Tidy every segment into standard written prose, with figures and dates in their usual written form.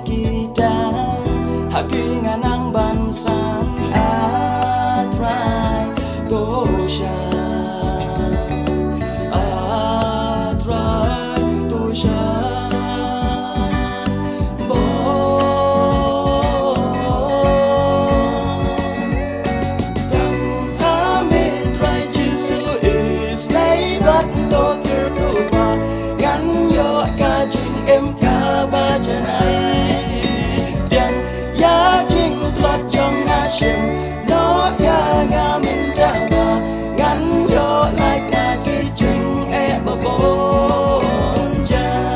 kita haki nganang bansan atrai tosha atrai tosha em cả ba chân ấy đèn giá chính lọt trong ngã chiều nó ya ngã mình ra và ngắn gió lại ngã kỳ trình e bờ bốn cha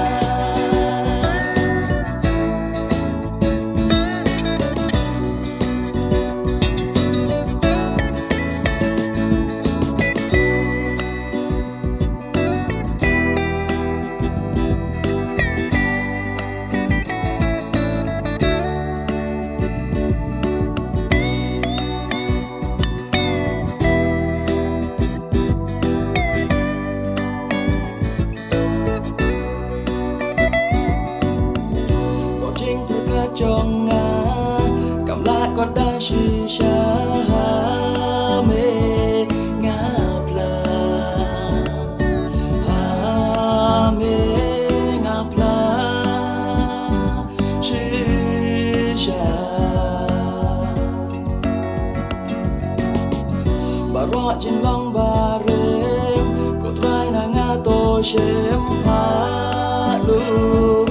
trong ngã cầm lại còn đang chỉ cha mê ngã pla mê ngã pla chỉ cha bà rõ trên lòng bà rem cô trai nàng ngã tôi chém phá lu